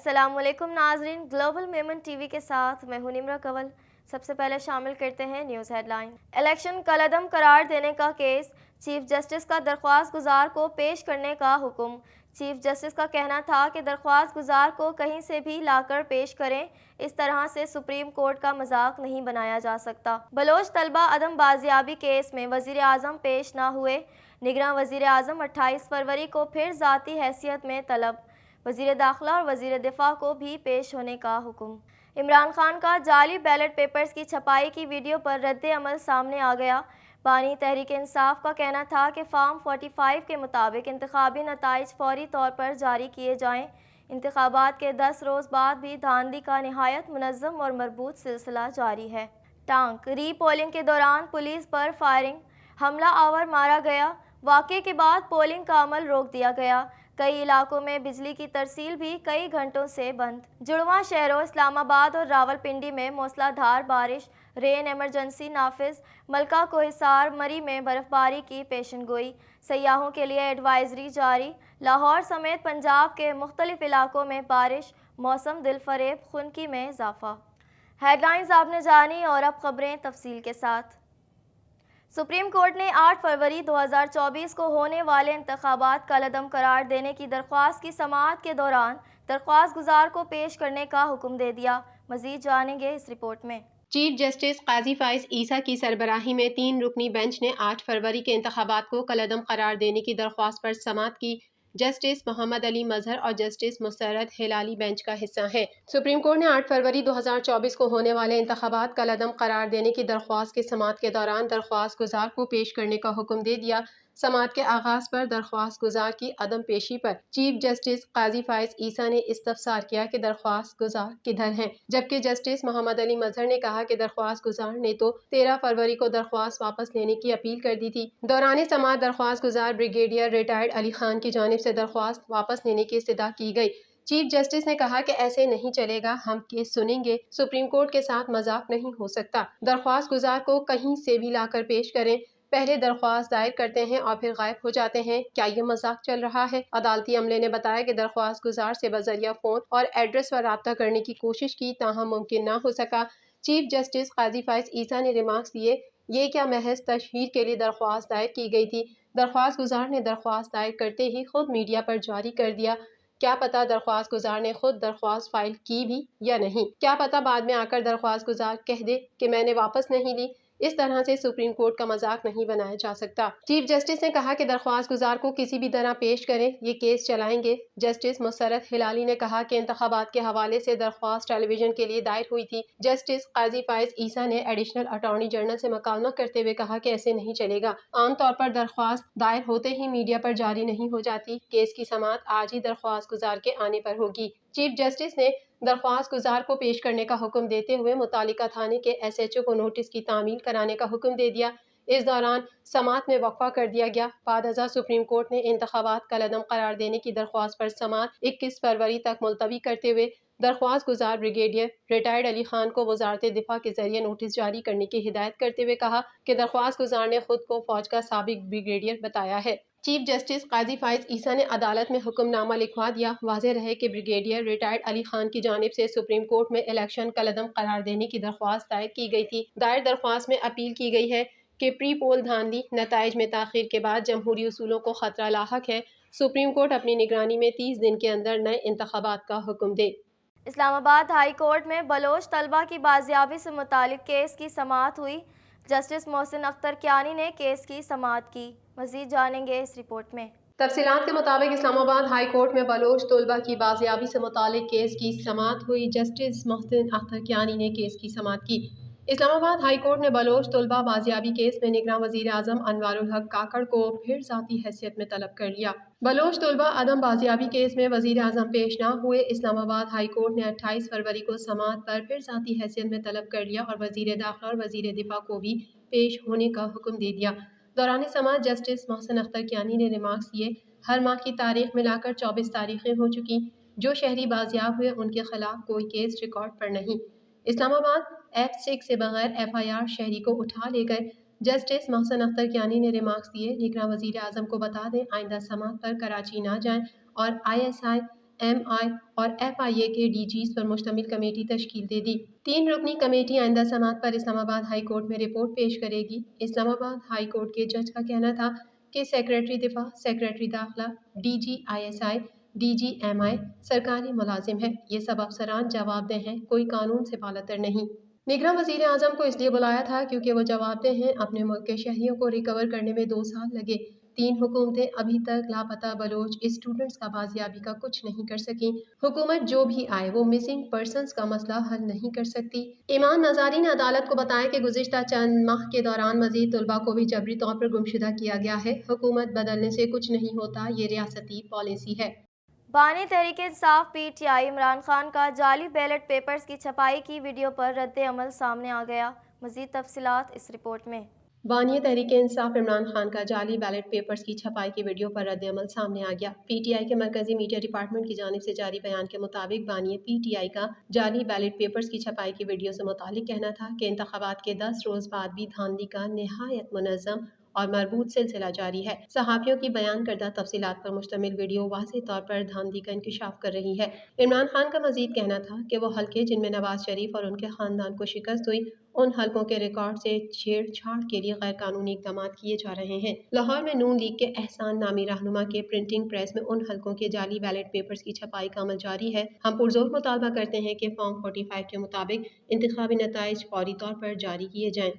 السلام علیکم ناظرین، گلوبل میمن ٹی وی کے ساتھ میں ہوں نمرہ کنول۔ سب سے پہلے شامل کرتے ہیں نیوز ہیڈ لائن۔ الیکشن کالعدم قرار دینے کا کیس، چیف جسٹس کا درخواست گزار کو پیش کرنے کا حکم۔ چیف جسٹس کا کہنا تھا کہ درخواست گزار کو کہیں سے بھی لا کر پیش کریں، اس طرح سے سپریم کورٹ کا مذاق نہیں بنایا جا سکتا۔ بلوچ طلبہ عدم بازیابی کیس میں وزیر اعظم پیش نہ ہوئے، نگراں وزیر اعظم 28 فروری کو پھر ذاتی حیثیت میں طلب۔ وزیر داخلہ اور وزیر دفاع کو بھی پیش ہونے کا حکم۔ عمران خان کا جعلی بیلٹ پیپرز کی چھپائی کی ویڈیو پر رد عمل سامنے آ گیا۔ بانی تحریک انصاف کا کہنا تھا کہ فارم 45 کے مطابق انتخابی نتائج فوری طور پر جاری کیے جائیں۔ انتخابات کے 10 روز بعد بھی دھاندلی کا نہایت منظم اور مربوط سلسلہ جاری ہے۔ ٹانک ری پولنگ کے دوران پولیس پر فائرنگ، حملہ آور مارا گیا۔ واقعے کے بعد پولنگ کا عمل روک دیا گیا۔ کئی علاقوں میں بجلی کی ترسیل بھی کئی گھنٹوں سے بند۔ جڑواں شہروں اسلام آباد اور راولپنڈی میں موسلا دھار بارش، رین ایمرجنسی نافذ۔ ملکہ کوہسار مری میں برف باری کی پیشن گوئی، سیاحوں کے لیے ایڈوائزری جاری۔ لاہور سمیت پنجاب کے مختلف علاقوں میں بارش، موسم دل فریب، خنکی میں اضافہ۔ ہیڈ لائنز آپ نے جانی اور اب خبریں تفصیل کے ساتھ۔ سپریم کورٹ نے 8 فروری 2024 کو ہونے والے انتخابات کالعدم قرار دینے کی درخواست کی سماعت کے دوران درخواست گزار کو پیش کرنے کا حکم دے دیا۔ مزید جانیں گے اس رپورٹ میں۔ چیف جسٹس قاضی فائز عیسیٰ کی سربراہی میں 3 رکنی بینچ نے 8 فروری کے انتخابات کو کالعدم قرار دینے کی درخواست پر سماعت کی۔ جسٹس محمد علی مظہر اور جسٹس مسرت ہلالی بینچ کا حصہ ہیں۔ سپریم کورٹ نے 8 فروری 2024 کو ہونے والے انتخابات کالعدم قرار دینے کی درخواست کی سماعت کے دوران درخواست گزار کو پیش کرنے کا حکم دے دیا۔ سماعت کے آغاز پر درخواست گزار کی عدم پیشی پر چیف جسٹس قاضی فائز عیسیٰ نے استفسار کیا کہ درخواست گزار کدھر ہیں، جبکہ جسٹس محمد علی مظہر نے کہا کہ درخواست گزار نے تو 13 فروری کو درخواست واپس لینے کی اپیل کر دی تھی۔ دوران سماعت درخواست گزار بریگیڈیئر ریٹائرڈ علی خان کی جانب سے درخواست واپس لینے کی استدعا کی گئی۔ چیف جسٹس نے کہا کہ ایسے نہیں چلے گا، ہم کیس سنیں گے، سپریم کورٹ کے ساتھ مذاق نہیں ہو سکتا۔ درخواست گزار کو کہیں سے بھی لا کر پیش کریں، پہلے درخواست دائر کرتے ہیں اور پھر غائب ہو جاتے ہیں، کیا یہ مذاق چل رہا ہے؟ عدالتی عملے نے بتایا کہ درخواست گزار سے بذریعہ فون اور ایڈریس پر رابطہ کرنے کی کوشش کی، تاہم ممکن نہ ہو سکا۔ چیف جسٹس قاضی فائز عیسیٰ نے ریمارکس دیے، یہ کیا محض تشہیر کے لیے درخواست دائر کی گئی تھی؟ درخواست گزار نے درخواست دائر کرتے ہی خود میڈیا پر جاری کر دیا۔ کیا پتہ درخواست گزار نے خود درخواست فائل کی بھی یا نہیں؟ کیا پتہ بعد میں آ کر درخواست گزار کہہ دے کہ میں نے واپس نہیں لی؟ اس طرح سے سپریم کورٹ کا مذاق نہیں بنایا جا سکتا۔ چیف جسٹس نے کہا کہ درخواست گزار کو کسی بھی طرح پیش کریں، یہ کیس چلائیں گے۔ جسٹس مسرت ہلالی نے کہا کہ انتخابات کے حوالے سے درخواست ٹیلی ویژن کے لیے دائر ہوئی تھی۔ جسٹس قاضی فائز عیسیٰ نے ایڈیشنل اٹارنی جنرل سے مکالمہ کرتے ہوئے کہا کہ ایسے نہیں چلے گا، عام طور پر درخواست دائر ہوتے ہی میڈیا پر جاری نہیں ہو جاتی، کیس کی سماعت آج ہی درخواست گزار کے آنے پر ہوگی۔ چیف جسٹس نے درخواست گزار کو پیش کرنے کا حکم دیتے ہوئے متعلقہ تھانے کے SHO کو نوٹس کی تعمیل کرانے کا حکم دے دیا۔ اس دوران سماعت میں وقفہ کر دیا گیا۔ بعد ازاں سپریم کورٹ نے انتخابات کالعدم قرار دینے کی درخواست پر سماعت 21 فروری تک ملتوی کرتے ہوئے درخواست گزار بریگیڈیئر ریٹائرڈ علی خان کو وزارت دفاع کے ذریعے نوٹس جاری کرنے کی ہدایت کرتے ہوئے کہا کہ درخواست گزار نے خود کو فوج کا سابق بریگیڈیئر بتایا ہے۔ چیف جسٹس قاضی فائز عیسیٰ نے عدالت میں حکم نامہ لکھوا دیا۔ واضح رہے کہ بریگیڈیئر ریٹائرڈ علی خان کی جانب سے سپریم کورٹ میں الیکشن کالعدم قرار دینے کی درخواست دائر کی گئی تھی۔ دائر درخواست میں اپیل کی گئی ہے کہ پری پول دھاندلی، نتائج میں تاخیر کے بعد جمہوری اصولوں کو خطرہ لاحق ہے، سپریم کورٹ اپنی نگرانی میں 30 دن کے اندر نئے انتخابات کا حکم دے۔ اسلام آباد ہائی کورٹ میں بلوچ طلبہ کی بازیابی سے متعلق کیس کی سماعت ہوئی۔ جسٹس محسن اختر کیانی نے کیس کی سماعت کی۔ مزید جانیں گے اس رپورٹ میں۔ تفصیلات کے مطابق اسلام آباد ہائی کورٹ میں بلوچ طلبہ کی بازیابی سے متعلق کیس کی سماعت ہوئی۔ جسٹس محسن اختر کیانی نے کیس کی سماعت کی۔ اسلام آباد ہائی کورٹ نے بلوچ طلبہ بازیابی کیس میں نگراں وزیر اعظم انوار الحق کاکڑ کو پھر ذاتی حیثیت میں طلب کر لیا۔ بلوچ طلبہ عدم بازیابی کیس میں وزیر اعظم پیش نہ ہوئے۔ اسلام آباد ہائی کورٹ نے 28 فروری کو سماعت پر پھر ذاتی حیثیت میں طلب کر لیا اور وزیر داخلہ اور وزیر دفاع کو بھی پیش ہونے کا حکم دے دیا۔ دوران سماعت جسٹس محسن اختر کیانی نے ریمارکس دیے، ہر ماہ کی تاریخ ملا کر 24 تاریخیں ہو چکی، جو شہری بازیاب ہوئے ان کے خلاف کوئی کیس ریکارڈ پر نہیں۔ اسلام آباد F6 سے بغیر FIR شہری کو اٹھا لے گئے۔ جسٹس محسن اختر کیانی نے ریمارکس دیے، نگراں وزیر اعظم کو بتا دیں آئندہ سماعت پر کراچی نہ جائیں اور ISI MI اور FIA کے DGs پر مشتمل کمیٹی تشکیل دے دی۔ 3 رکنی کمیٹی آئندہ سماعت پر اسلام آباد ہائی کورٹ میں رپورٹ پیش کرے گی۔ اسلام آباد ہائی کورٹ کے جج کا کہنا تھا کہ سیکریٹری دفاع، سیکریٹری داخلہ، DG ISI، DG MI سرکاری ملازم ہیں، یہ سب افسران جواب دہ ہیں، کوئی قانون سے بالاتر نہیں۔ نگراں وزیر اعظم کو اس لیے بلایا تھا کیونکہ وہ جواب دہ ہیں، اپنے ملک کے شہریوں کو ریکور کرنے میں 2 سال لگے۔ 3 حکومتیں ابھی تک لاپتہ بلوچ اسٹوڈنٹس کا بازیابی کا کچھ نہیں کر سکیں۔ حکومت جو بھی آئے وہ مسنگ پرسنز کا مسئلہ حل نہیں کر سکتی۔ ایمان نظاری نے عدالت کو بتایا کہ گزشتہ چند ماہ کے دوران مزید طلباء کو بھی جبری طور پر گمشدہ کیا گیا ہے۔ حکومت بدلنے سے کچھ نہیں ہوتا، یہ ریاستی پالیسی ہے۔ بانی تحریک انصاف PTI عمران خان کا جعلی بیلٹ پیپرز کی چھپائی کی ویڈیو پر رد عمل سامنے آ گیا۔ مزید تفصیلات اس رپورٹ میں۔ بانی تحریک انصاف عمران خان کا جعلی بیلٹ پیپرز کی چھپائی کی ویڈیو پر رد عمل سامنے آ گیا۔ PTI کے مرکزی میڈیا ڈپارٹمنٹ کی جانب سے جاری بیان کے مطابق بانی PTI کا جعلی بیلٹ پیپرز کی چھپائی کی ویڈیو سے متعلق کہنا تھا کہ انتخابات کے 10 روز بعد بھی دھاندلی کا نہایت منظم اور مربوط سلسلہ جاری ہے۔ صحافیوں کی بیان کردہ تفصیلات پر مشتمل ویڈیو واضح طور پر دھاندلی کا انکشاف کر رہی ہے۔ عمران خان کا مزید کہنا تھا کہ وہ حلقے جن میں نواز شریف اور ان کے خاندان کو شکست ہوئی، ان حلقوں کے ریکارڈ سے چھیڑ چھاڑ کے لیے غیر قانونی اقدامات کیے جا رہے ہیں۔ لاہور میں نون لیگ کے احسان نامی رہنما کے پرنٹنگ پریس میں ان حلقوں کے جعلی بیلٹ پیپرز کی چھپائی کا عمل جاری ہے۔ ہم پرزور مطالبہ کرتے ہیں کہ فارم 45 کے مطابق انتخابی نتائج فوری طور پر جاری کیے جائیں۔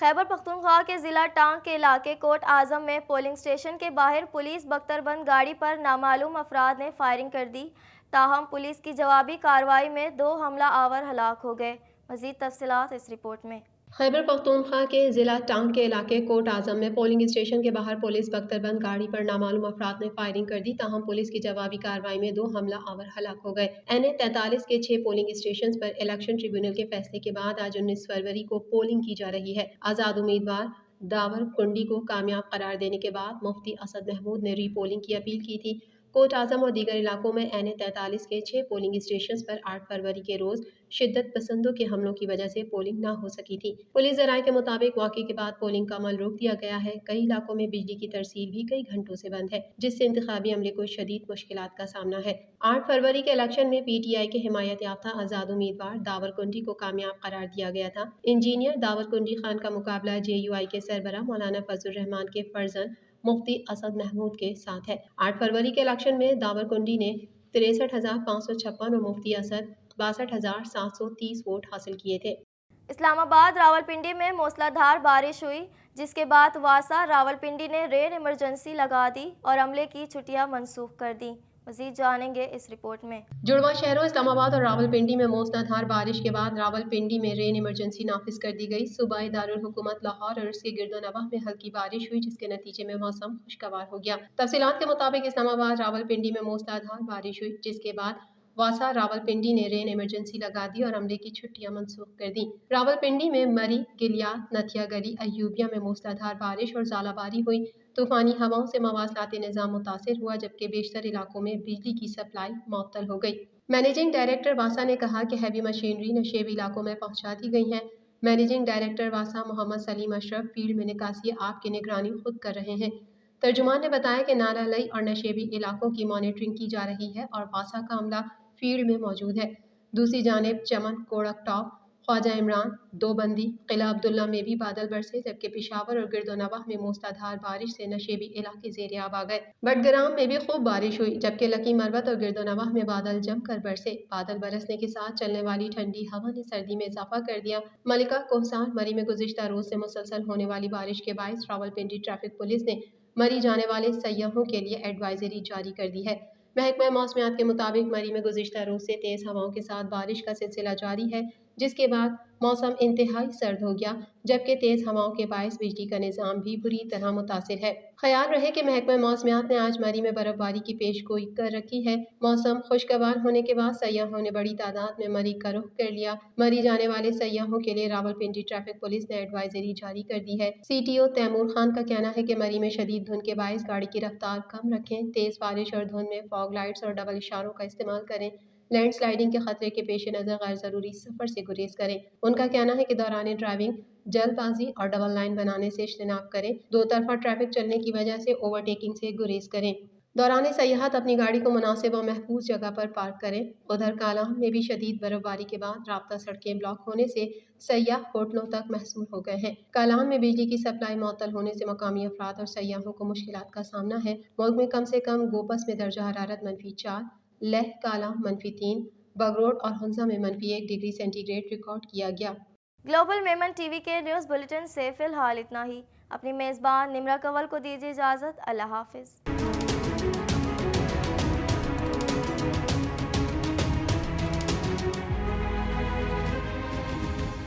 خیبر پختونخوا کے ضلع ٹانگ کے علاقے کوٹ اعظم میں پولنگ اسٹیشن کے باہر پولیس بختربند گاڑی پر نامعلوم افراد نے فائرنگ کر دی، تاہم پولیس کی جوابی کارروائی میں 2 حملہ آور ہلاک ہو گئے۔ مزید تفصیلات اس رپورٹ میں۔ خیبر پختونخوا کے ضلع ٹانگ کے علاقے کوٹ اعظم میں پولنگ اسٹیشن کے باہر پولیس بختربند گاڑی پر نامعلوم افراد نے فائرنگ کر دی، تاہم پولیس کی جوابی کارروائی میں 2 حملہ آور ہلاک ہو گئے۔ NA 43 کے 6 پولنگ اسٹیشنز پر الیکشن ٹریبیونل کے فیصلے کے بعد آج 19 فروری کو پولنگ کی جا رہی ہے۔ آزاد امیدوار داور کنڈی کو کامیاب قرار دینے کے بعد مفتی اسد محمود نے ری پولنگ کی اپیل کی تھی۔ کوٹ اعظم اور دیگر علاقوں میں NA 43 کے 6 پولنگ اسٹیشنز پر 8 فروری کے روز شدت پسندوں کے حملوں کی وجہ سے پولنگ نہ ہو سکی تھی۔ پولیس ذرائع کے مطابق واقعے کے بعد پولنگ کا عمل روک دیا گیا ہے۔ کئی علاقوں میں بجلی کی ترسیل بھی کئی گھنٹوں سے بند ہے، جس سے انتخابی عملے کو شدید مشکلات کا سامنا ہے۔ 8 فروری کے الیکشن میں PTI کے حمایت یافتہ آزاد امیدوار داور کنڈی کو کامیاب قرار دیا گیا تھا۔ انجینئر داور کنڈی خان کا مقابلہ JUI کے سربراہ مولانا فضل الرحمان کے فرزند مفتی اسد محمود کے ساتھ ہے۔ 8 فروری کے الیکشن میں داور کنڈی نے 63,556 اور مفتی اسد 62,730 ووٹ حاصل کیے تھے۔ اسلام آباد راولپنڈی میں موسلا دھار بارش ہوئی، جس کے بعد واسا راولپنڈی نے رین ایمرجنسی لگا دی اور عملے کی چھٹیاں منسوخ کر دیں۔ مزید جانیں گے اس رپورٹ میں۔ جڑواں شہروں اسلام آباد اور راولپنڈی میں موسلا دھار بارش کے بعد راولپنڈی میں رین ایمرجنسی نافذ کر دی گئی۔ صوبائی دارالحکومت لاہور اور اس کے گرد و نواح میں ہلکی بارش ہوئی، جس کے نتیجے میں موسم خوشگوار ہو گیا۔ تفصیلات کے مطابق اسلام آباد راولپنڈی میں موسلا دھار بارش ہوئی، جس کے بعد واسا راولپنڈی نے رین ایمرجنسی لگا دی اور عملے کی چھٹیاں منسوخ کر دیں۔ راولپنڈی میں مری، گلیات، نتھیا گلی، ایوبیہ میں موسلا دھار بارش اور ژالہ باری ہوئی۔ طوفانی ہواؤں سے مواصلاتی نظام متاثر ہوا، جبکہ بیشتر علاقوں میں بجلی کی سپلائی معطل ہو گئی۔ مینیجنگ ڈائریکٹر واسا نے کہا کہ ہیوی مشینری نشیبی علاقوں میں پہنچا دی گئی ہیں۔ مینیجنگ ڈائریکٹر واسا محمد سلیم اشرف فیلڈ میں نکاسی آب کی نگرانی خود کر رہے ہیں۔ ترجمان نے بتایا کہ نالہ لئی اور نشیبی علاقوں کی مانیٹرنگ کی جا رہی ہے اور واسا کا عملہ فیلڈ میں موجود ہے۔ دوسری جانب چمن، کوڑک ٹاپ، خواجہ عمران، دوبندی، قلعہ عبداللہ میں بھی بادل برسے، جبکہ پشاور اور گرد و نواح میں موسلا دھار بارش سے نشیبی علاقے زیر آب آ گئے۔ بٹگرام میں بھی خوب بارش ہوئی، جبکہ لکی مروت اور گرد و نواح میں بادل جم کر برسے۔ بادل برسنے کے ساتھ چلنے والی ٹھنڈی ہوا نے سردی میں اضافہ کر دیا۔ ملکہ کوہسار مری میں گزشتہ روز سے مسلسل ہونے والی بارش کے باعث راولپنڈی ٹریفک پولیس نے مری جانے والے سیاحوں کے لیے ایڈوائزری جاری کر دی ہے۔ محکمہ موسمیات کے مطابق مری میں گزشتہ روز سے تیز ہواؤں کے ساتھ بارش کا سلسلہ جاری ہے، جس کے بعد موسم انتہائی سرد ہو گیا، جبکہ تیز ہواؤں کے باعث بجلی کا نظام بھی بری طرح متاثر ہے۔ خیال رہے کہ محکمہ موسمیات نے آج مری میں برف باری کی پیش گوئی کر رکھی ہے۔ موسم خوشگوار ہونے کے بعد سیاحوں نے بڑی تعداد میں مری کا رخ کر لیا۔ مری جانے والے سیاحوں کے لیے راولپنڈی ٹریفک پولیس نے ایڈوائزری جاری کر دی ہے۔ CTO تیمور خان کا کہنا ہے کہ مری میں شدید دھند کے باعث گاڑی کی رفتار کم رکھیں، تیز بارش اور دھند میں فاگ لائٹس اور ڈبل اشاروں کا استعمال کریں، لینڈ سلائیڈنگ کے خطرے کے پیش نظر غیر ضروری سفر سے گریز کریں۔ ان کا کہنا ہے کہ دوران ڈرائیونگ جلد بازی اور ڈبل لائن بنانے سے اجتناب کریں، دو طرفہ ٹریفک چلنے کی وجہ سے اوورٹیکنگ سے گریز کریں۔ دوران سیاحت اپنی گاڑی کو مناسب اور محفوظ جگہ پر پارک کریں۔ ادھر کالاہم میں بھی شدید برف باری کے بعد رابطہ سڑکیں بلاک ہونے سے سیاح ہوٹلوں تک محصور ہو گئے ہیں۔ کالاہم میں بجلی کی سپلائی معطل ہونے سے مقامی افراد اور سیاحوں کو مشکلات کا سامنا ہے۔ ملک میں کم سے کم گوپس میں درجہ حرارت -4، لہ کالاہم -3، بگروڈ اور ہنزا میں -1 ڈگری سینٹی گریڈ ریکارڈ کیا گیا۔ گلوبل میمن ٹی وی کے نیوز بلیٹن سے فی الحال اتنا ہی۔ اپنی میزبان نمرا کنول کو دیجیے اجازت۔ اللہ حافظ۔